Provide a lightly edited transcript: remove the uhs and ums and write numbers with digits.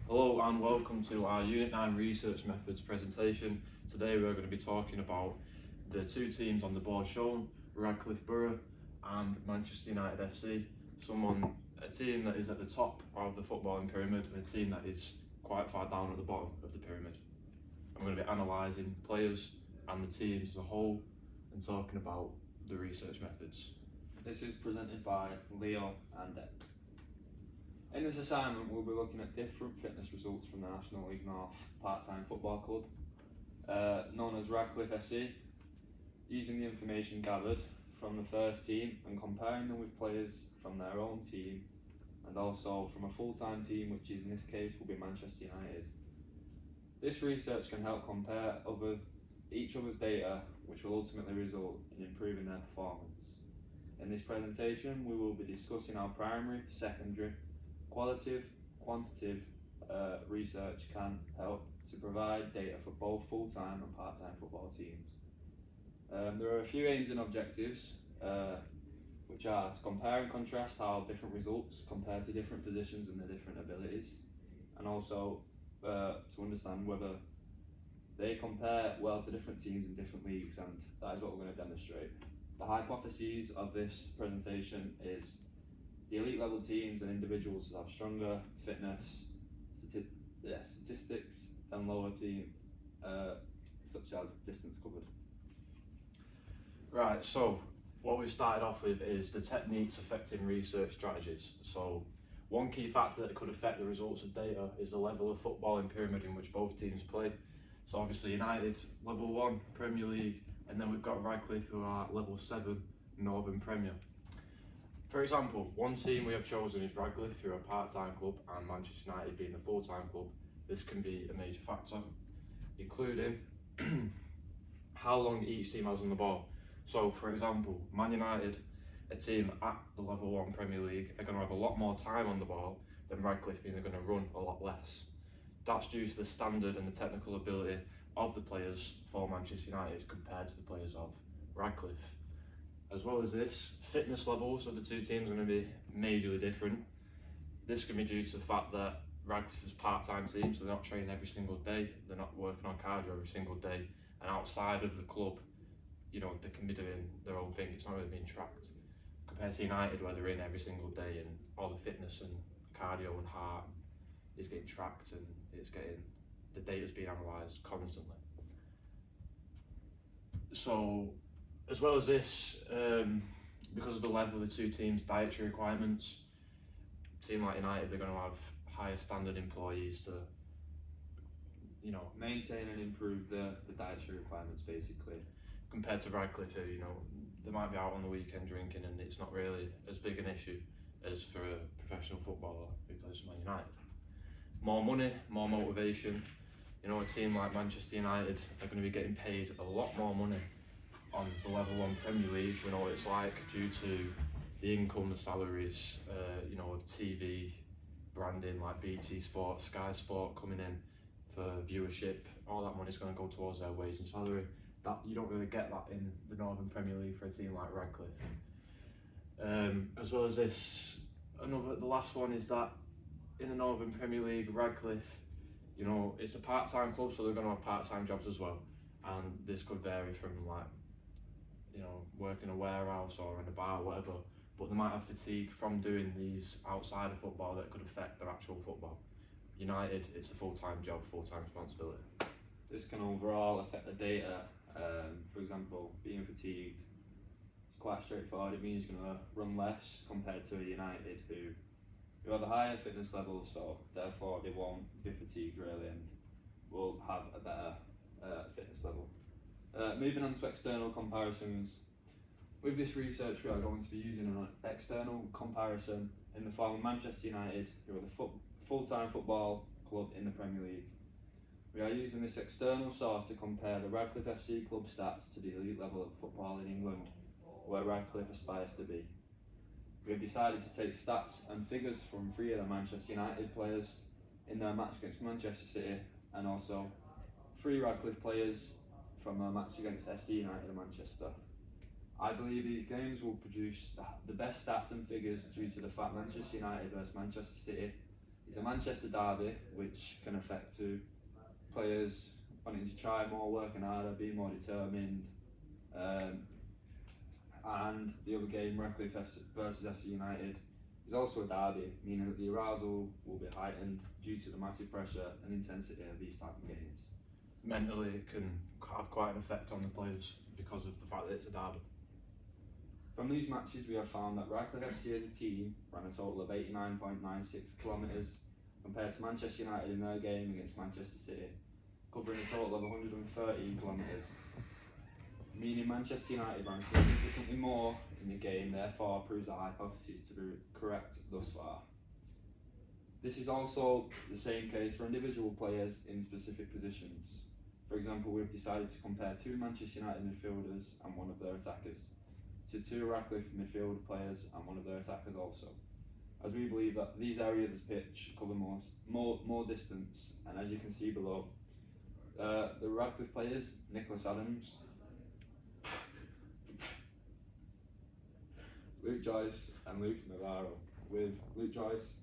Hello and welcome to our Unit 9 Research Methods presentation. Today we're going to be talking about the two teams on the board shown, Radcliffe Borough and Manchester United FC. A team that is at the top of the footballing pyramid and a team that is quite far down at the bottom of the pyramid. I'm going to be analysing players and the teams as a whole and talking about the research methods. This is presented by Leo and Ed. In this assignment, we'll be looking at different fitness results from the National League North part-time football club, known as Radcliffe FC, using the information gathered from the first team and comparing them with players from their own team and also from a full-time team, which in this case will be Manchester United. This research can help compare each other's data, which will ultimately result in improving their performance. In this presentation, we will be discussing how primary, secondary, qualitative, quantitative research can help to provide data for both full-time and part-time football teams. There are a few aims and objectives, which are to compare and contrast how different results compare to different positions and their different abilities, and also to understand whether they compare well to different teams in different leagues, and that is what we're going to demonstrate. The hypotheses of this presentation is the elite level teams and individuals have stronger fitness statistics than lower teams, such as distance covered. Right, so what we've started off with is the techniques affecting research strategies. So one key factor that could affect the results of data is the level of footballing pyramid in which both teams play. So obviously United, level 1, Premier League, and then we've got Radcliffe who are level 7, Northern Premier. For example, one team we have chosen is Radcliffe, who are a part-time club, and Manchester United being a full-time club. This can be a major factor, including how long each team has on the ball. So for example, Man United, a team at the level 1 Premier League, are going to have a lot more time on the ball than Radcliffe, being they're going to run a lot less. That's due to the standard and the technical ability of the players for Manchester United compared to the players of Radcliffe. As well as this, fitness levels of the two teams are going to be majorly different. This can be due to the fact that Radcliffe is a part-time team, so they're not training every single day, they're not working on cardio every single day, and outside of the club, they can be doing their own thing, it's not really being tracked. Compared to United, where they're in every single day and all the fitness and cardio and heart is getting tracked and the data's being analysed constantly. So, as well as this, because of the level of the two teams' dietary requirements, a team like United, they're going to have higher standard employees to, Maintain and improve the dietary requirements, basically. Compared to Radcliffe, who, they might be out on the weekend drinking and it's not really as big an issue as for a professional footballer who plays for Man United. More money, more motivation. A team like Manchester United are going to be getting paid a lot more money on the level 1 Premier League. We know what it's like due to the income, the salaries, of TV, branding like BT Sport, Sky Sport coming in for viewership. All that money's going to go towards their wage and salary. That you don't really get that in the Northern Premier League for a team like Radcliffe. As well as this, the last one is that in the Northern Premier League, Radcliffe, it's a part-time club, so they're going to have part-time jobs as well, and this could vary from working in a warehouse or in a bar, whatever, but they might have fatigue from doing these outside of football that could affect their actual football. United, it's a full-time job, full-time responsibility. This can overall affect the data. For example, being fatigued is quite straightforward. It means you're going to run less compared to a United who have a higher fitness level, so therefore they won't be fatigued really and will have a better fitness level. Moving on to external comparisons. With this research, we are going to be using an external comparison in the form of Manchester United, who are the full-time football club in the Premier League. We are using this external source to compare the Radcliffe FC club stats to the elite level of football in England, where Radcliffe aspires to be. We have decided to take stats and figures from 3 of the Manchester United players in their match against Manchester City, and also 3 Radcliffe players from their match against FC United of Manchester. I believe these games will produce the best stats and figures due to the fact Manchester United versus Manchester City It's a Manchester derby, which can affect to players wanting to try more, working harder, being more determined. And the other game, Redcliffe versus FC United, is also a derby, meaning that the arousal will be heightened due to the massive pressure and intensity of these type of games. Mentally, it can have quite an effect on the players because of the fact that it's a derby. From these matches, we have found that Redcliffe FC as a team ran a total of 89.96 kilometres compared to Manchester United in their game against Manchester City, covering a total of 113 kilometres, meaning Manchester United ran significantly more in the game, therefore proves our hypothesis to be correct thus far. This is also the same case for individual players in specific positions. For example, we've decided to compare two Manchester United midfielders and one of their attackers to two Radcliffe midfield players and one of their attackers also, as we believe that these areas of the pitch cover more distance, and as you can see below, the Radcliffe players, Nicholas Adams, Luke Joyce and Luke Navarro, with Luke Joyce